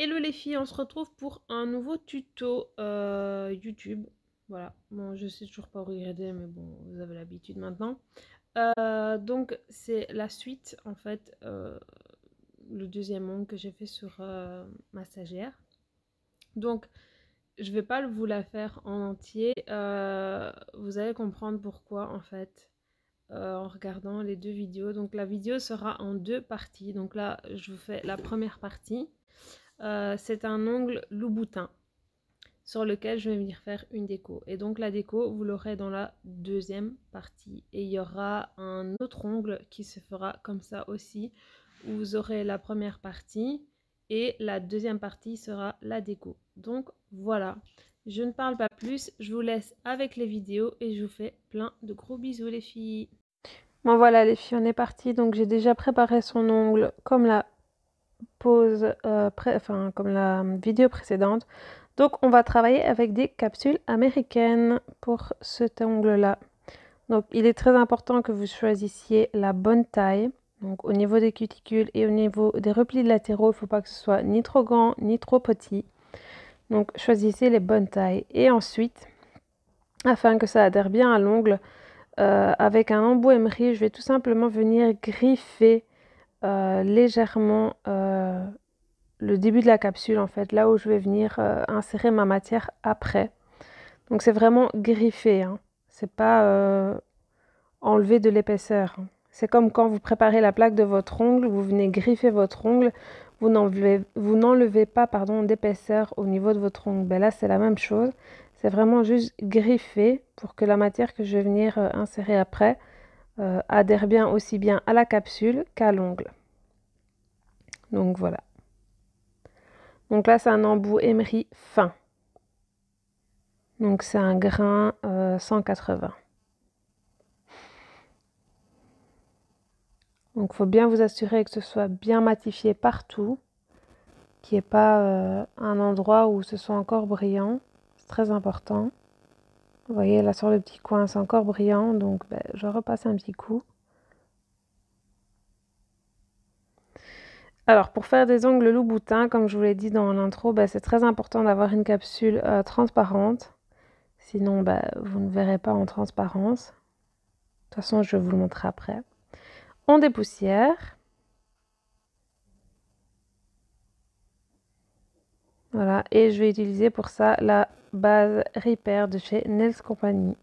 Hello les filles, on se retrouve pour un nouveau tuto YouTube. Voilà, bon, je sais toujours pas où regarder, mais bon, vous avez l'habitude maintenant. Donc, c'est la suite, en fait, le deuxième ongle que j'ai fait sur ma stagiaire. Donc, je vais pas vous la faire en entier. Vous allez comprendre pourquoi, en fait, en regardant les deux vidéos. Donc, la vidéo sera en deux parties. Donc là, je vous fais la première partie. C'est un ongle Louboutin sur lequel je vais venir faire une déco. Et donc la déco, vous l'aurez dans la deuxième partie. Et il y aura un autre ongle qui se fera comme ça aussi, où vous aurez la première partie et la deuxième partie sera la déco. Donc voilà, je ne parle pas plus, je vous laisse avec les vidéos et je vous fais plein de gros bisous les filles. Bon voilà les filles, on est parti. Donc j'ai déjà préparé son ongle comme la comme la vidéo précédente. Donc on va travailler avec des capsules américaines pour cet ongle-là. Donc il est très important que vous choisissiez la bonne taille. Donc au niveau des cuticules et au niveau des replis latéraux, il ne faut pas que ce soit ni trop grand ni trop petit. Donc choisissez les bonnes tailles. Et ensuite, afin que ça adhère bien à l'ongle, avec un embout emery, je vais tout simplement venir griffer légèrement le début de la capsule, en fait, là où je vais venir insérer ma matière après. Donc c'est vraiment griffé, hein. C'est pas enlever de l'épaisseur. C'est comme quand vous préparez la plaque de votre ongle, vous venez griffer votre ongle, vous n'enlevez pas d'épaisseur au niveau de votre ongle. Ben là c'est la même chose, c'est vraiment juste griffer pour que la matière que je vais venir insérer après adhère bien aussi bien à la capsule qu'à l'ongle. Donc voilà. Donc là c'est un embout emery fin. Donc c'est un grain 180. Donc il faut bien vous assurer que ce soit bien matifié partout, qu'il n'y ait pas un endroit où ce soit encore brillant. C'est très important. Vous voyez là sur le petit coin c'est encore brillant, donc je repasse un petit coup. Alors pour faire des ongles Louboutin, comme je vous l'ai dit dans l'intro, c'est très important d'avoir une capsule transparente. Sinon vous ne verrez pas en transparence. De toute façon je vais vous le montrer après. On dépoussière. Voilà, et je vais utiliser pour ça la base Repair de chez Nails Company.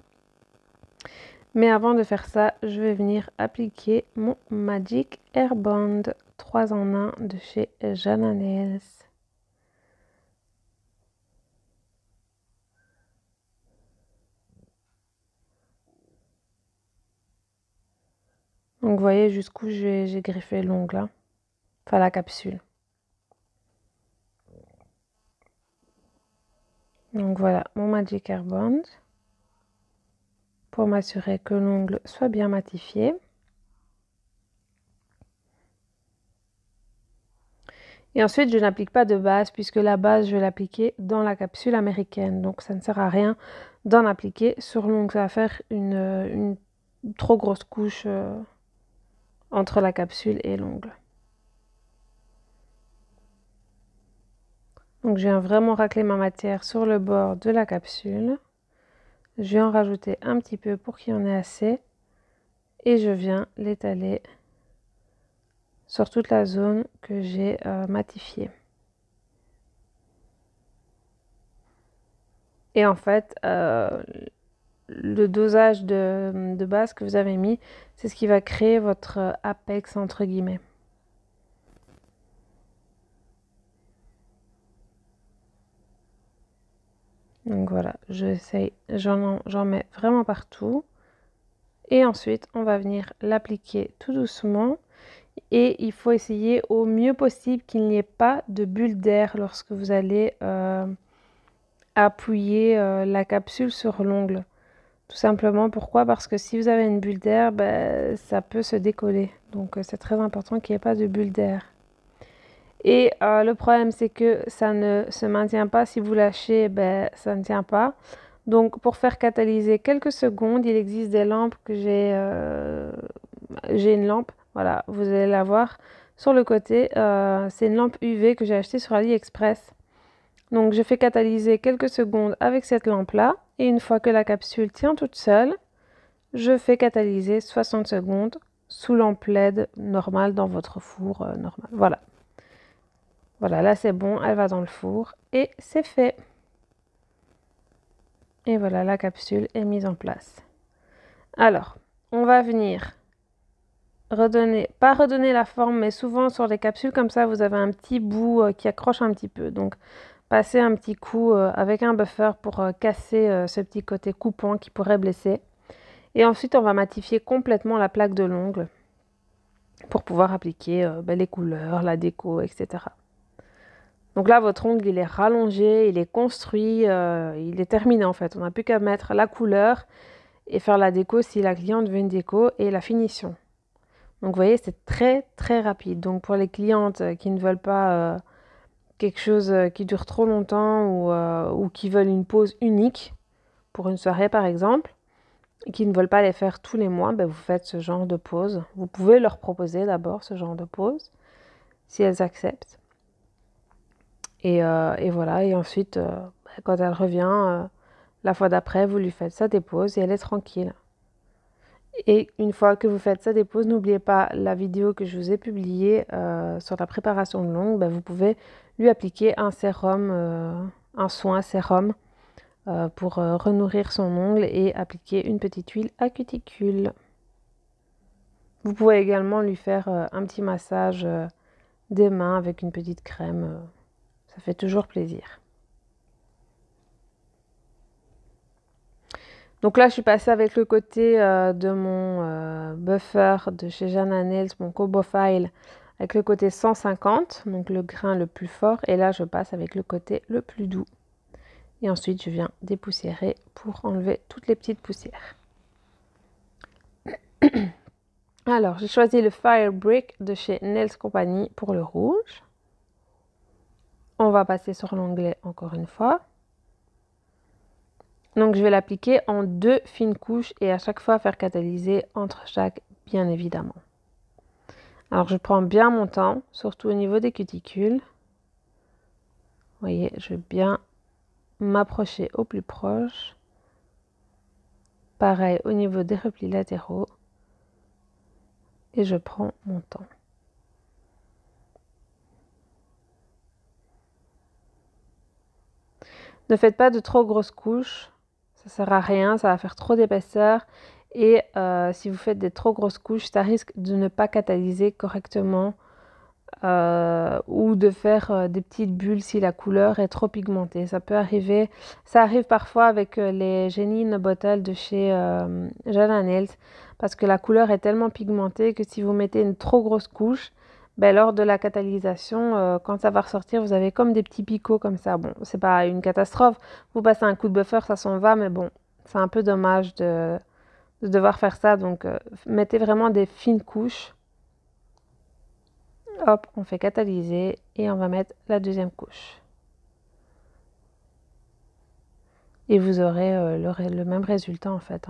Mais avant de faire ça, je vais venir appliquer mon Magic Airband 3 en 1 de chez Jana Nails. Donc vous voyez jusqu'où j'ai griffé l'ongle, hein. Enfin la capsule. Donc voilà mon Magic Airband pour m'assurer que l'ongle soit bien matifié. Et ensuite, je n'applique pas de base puisque la base, je vais l'appliquer dans la capsule américaine. Donc, ça ne sert à rien d'en appliquer sur l'ongle. Ça va faire une trop grosse couche entre la capsule et l'ongle. Donc, je viens vraiment racler ma matière sur le bord de la capsule. Je vais en rajouter un petit peu pour qu'il y en ait assez. Et je viens l'étaler sur toute la zone que j'ai matifiée. Et en fait, le dosage de base que vous avez mis, c'est ce qui va créer votre apex entre guillemets. Donc voilà, j'en mets vraiment partout. Et ensuite, on va venir l'appliquer tout doucement. Et il faut essayer au mieux possible qu'il n'y ait pas de bulle d'air lorsque vous allez appuyer la capsule sur l'ongle. Tout simplement, pourquoi? Parce que si vous avez une bulle d'air, ça peut se décoller. Donc c'est très important qu'il n'y ait pas de bulle d'air. Et le problème, c'est que ça ne se maintient pas. Si vous lâchez, ça ne tient pas. Donc pour faire catalyser quelques secondes, il existe des lampes que j'ai une lampe, voilà, vous allez la voir sur le côté, c'est une lampe UV que j'ai achetée sur AliExpress. Donc je fais catalyser quelques secondes avec cette lampe-là. Et une fois que la capsule tient toute seule, je fais catalyser 60 secondes sous lampe LED normale dans votre four normal. Voilà. Voilà, là c'est bon, elle va dans le four et c'est fait. Et voilà, la capsule est mise en place. Alors, on va venir pas redonner la forme, mais souvent sur les capsules comme ça, vous avez un petit bout qui accroche un petit peu. Donc, passez un petit coup avec un buffer pour casser ce petit côté coupant qui pourrait blesser. Et ensuite, on va matifier complètement la plaque de l'ongle pour pouvoir appliquer les couleurs, la déco, etc. Donc là, votre ongle, il est rallongé, il est construit, il est terminé en fait. On n'a plus qu'à mettre la couleur et faire la déco si la cliente veut une déco et la finition. Donc vous voyez, c'est très très rapide. Donc pour les clientes qui ne veulent pas quelque chose qui dure trop longtemps ou qui veulent une pause unique pour une soirée par exemple, et qui ne veulent pas les faire tous les mois, ben vous faites ce genre de pause. Vous pouvez leur proposer d'abord ce genre de pause si elles acceptent. Et voilà, et ensuite, quand elle revient, la fois d'après, vous lui faites sa dépose et elle est tranquille. Et une fois que vous faites sa dépose, n'oubliez pas la vidéo que je vous ai publiée sur la préparation de l'ongle. Vous pouvez lui appliquer un sérum, un soin sérum pour renourrir son ongle et appliquer une petite huile à cuticule. Vous pouvez également lui faire un petit massage des mains avec une petite crème. Ça fait toujours plaisir. Donc là, je suis passée avec le côté de mon buffer de chez Jana Nails, mon Kobo File, avec le côté 150, donc le grain le plus fort. Et là, je passe avec le côté le plus doux. Et ensuite, je viens dépoussiérer pour enlever toutes les petites poussières. Alors, j'ai choisi le Fire Brick de chez Nails Company pour le rouge. On va passer sur l'onglet encore une fois. Donc je vais l'appliquer en 2 fines couches et à chaque fois faire catalyser entre chaque, bien évidemment. Alors je prends bien mon temps, surtout au niveau des cuticules. Vous voyez, je vais bien m'approcher au plus proche. Pareil au niveau des replis latéraux. Et je prends mon temps. Ne faites pas de trop grosses couches. Ça ne sert à rien, ça va faire trop d'épaisseur. Et si vous faites des trop grosses couches, ça risque de ne pas catalyser correctement ou de faire des petites bulles si la couleur est trop pigmentée. Ça peut arriver. Ça arrive parfois avec les Genuine Bottle de chez Jana Nails parce que la couleur est tellement pigmentée que si vous mettez une trop grosse couche, lors de la catalysation, quand ça va ressortir, vous avez comme des petits picots comme ça. Bon, c'est pas une catastrophe. Vous passez un coup de buffer, ça s'en va, mais bon, c'est un peu dommage de devoir faire ça. Donc, mettez vraiment des fines couches. Hop, on fait catalyser et on va mettre la deuxième couche. Et vous aurez le même résultat en fait.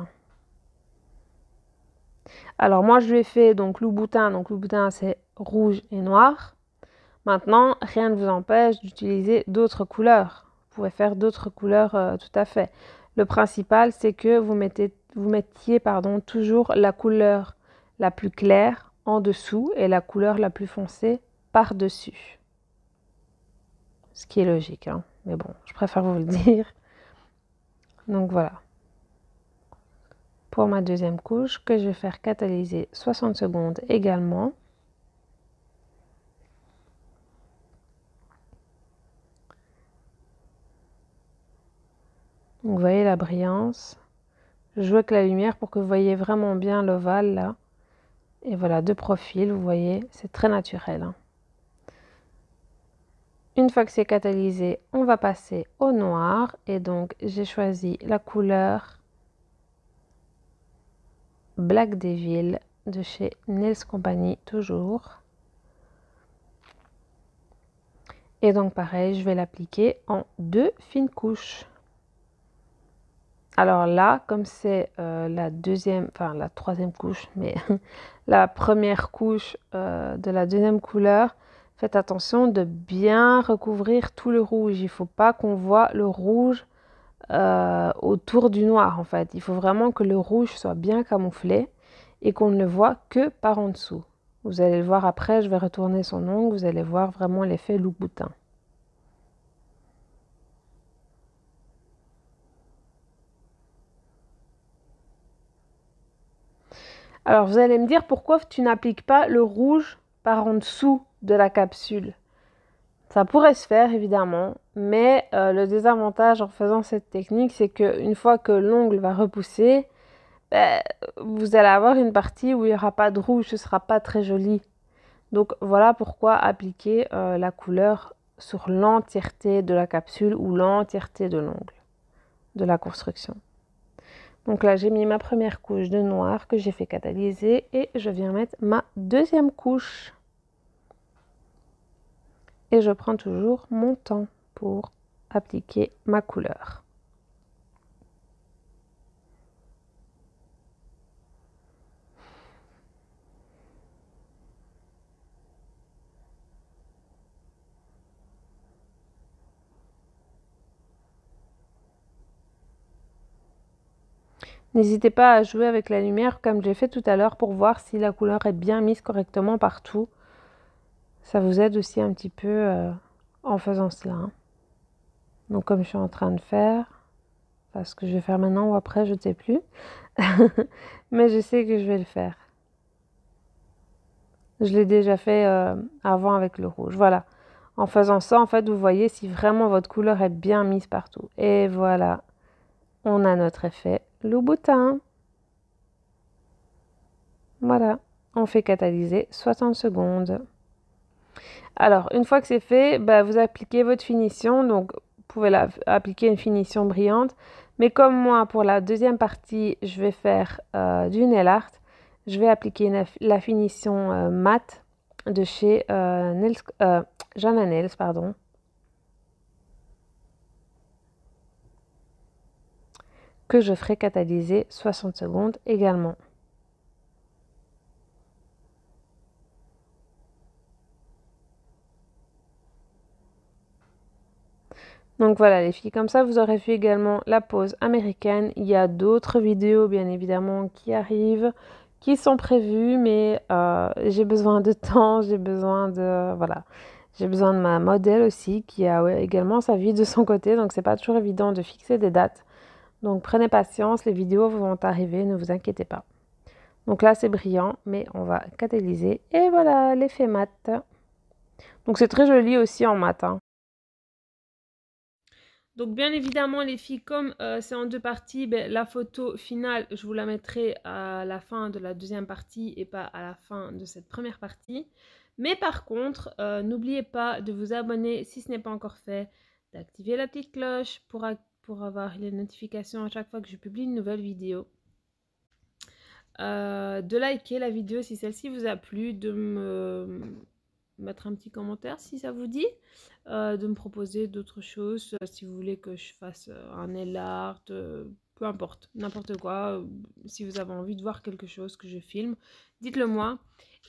Alors moi je lui ai fait donc Louboutin. Donc Louboutin c'est rouge et noir. Maintenant, rien ne vous empêche d'utiliser d'autres couleurs. Vous pouvez faire d'autres couleurs tout à fait. Le principal, c'est que vous mettiez toujours la couleur la plus claire en dessous et la couleur la plus foncée par-dessus. Ce qui est logique, hein. Mais bon, je préfère vous le dire. Donc voilà. Pour ma deuxième couche, que je vais faire catalyser 60 secondes également. Donc, vous voyez la brillance. Je joue avec la lumière pour que vous voyez vraiment bien l'ovale là. Et voilà, de profil, vous voyez, c'est très naturel. Hein. Une fois que c'est catalysé, on va passer au noir. Et donc, j'ai choisi la couleur Black Devil de chez Nails Company, toujours. Et donc, pareil, je vais l'appliquer en 2 fines couches. Alors là, comme c'est la troisième couche, mais la première couche de la deuxième couleur, faites attention de bien recouvrir tout le rouge. Il ne faut pas qu'on voit le rouge autour du noir en fait. Il faut vraiment que le rouge soit bien camouflé et qu'on ne le voit que par en dessous. Vous allez le voir après, je vais retourner son ongle, vous allez voir vraiment l'effet loup-boutin. Alors vous allez me dire pourquoi tu n'appliques pas le rouge par en dessous de la capsule. Ça pourrait se faire évidemment, mais le désavantage en faisant cette technique, c'est qu'une fois que l'ongle va repousser, ben, vous allez avoir une partie où il n'y aura pas de rouge, ce ne sera pas très joli. Donc voilà pourquoi appliquer la couleur sur l'entièreté de la capsule ou l'entièreté de l'ongle de la construction. Donc là j'ai mis ma première couche de noir que j'ai fait catalyser et je viens mettre ma deuxième couche. Et je prends toujours mon temps pour appliquer ma couleur. N'hésitez pas à jouer avec la lumière comme j'ai fait tout à l'heure pour voir si la couleur est bien mise correctement partout. Ça vous aide aussi un petit peu en faisant cela. Hein. Donc comme je suis en train de faire, enfin ce que je vais faire maintenant ou après, je ne sais plus. Mais je sais que je vais le faire. Je l'ai déjà fait avant avec le rouge. Voilà. En faisant ça, en fait, vous voyez si vraiment votre couleur est bien mise partout. Et voilà. On a notre effet loup-boutin. Voilà, on fait catalyser 60 secondes. Alors, une fois que c'est fait, vous appliquez votre finition. Donc, vous pouvez appliquer une finition brillante. Mais comme moi, pour la deuxième partie, je vais faire du nail art, je vais appliquer la finition mat de chez Jana Nails, pardon. Que je ferai catalyser 60 secondes également. Donc voilà les filles, comme ça vous aurez vu également la pose américaine. Il y a d'autres vidéos bien évidemment qui arrivent, qui sont prévues, mais j'ai besoin de temps, j'ai besoin de... Voilà. J'ai besoin de ma modèle aussi qui a également sa vie de son côté, donc c'est pas toujours évident de fixer des dates. Donc prenez patience, les vidéos vont arriver, ne vous inquiétez pas. Donc là c'est brillant, mais on va catalyser et voilà l'effet mat. Donc c'est très joli aussi en mat. Hein. Donc bien évidemment les filles, comme c'est en deux parties, la photo finale, je vous la mettrai à la fin de la deuxième partie et pas à la fin de cette première partie. Mais par contre, n'oubliez pas de vous abonner si ce n'est pas encore fait, d'activer la petite cloche pour avoir les notifications à chaque fois que je publie une nouvelle vidéo. De liker la vidéo si celle-ci vous a plu, de me mettre un petit commentaire si ça vous dit, de me proposer d'autres choses, si vous voulez que je fasse un nail art, peu importe, n'importe quoi, si vous avez envie de voir quelque chose que je filme, dites-le moi.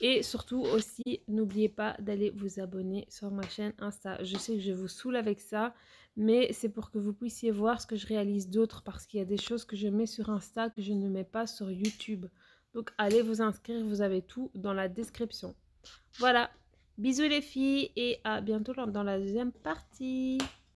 Et surtout aussi, n'oubliez pas d'aller vous abonner sur ma chaîne Insta. Je sais que je vous saoule avec ça, mais c'est pour que vous puissiez voir ce que je réalise d'autre, parce qu'il y a des choses que je mets sur Insta que je ne mets pas sur YouTube. Donc allez vous inscrire, vous avez tout dans la description. Voilà, bisous les filles et à bientôt dans la deuxième partie.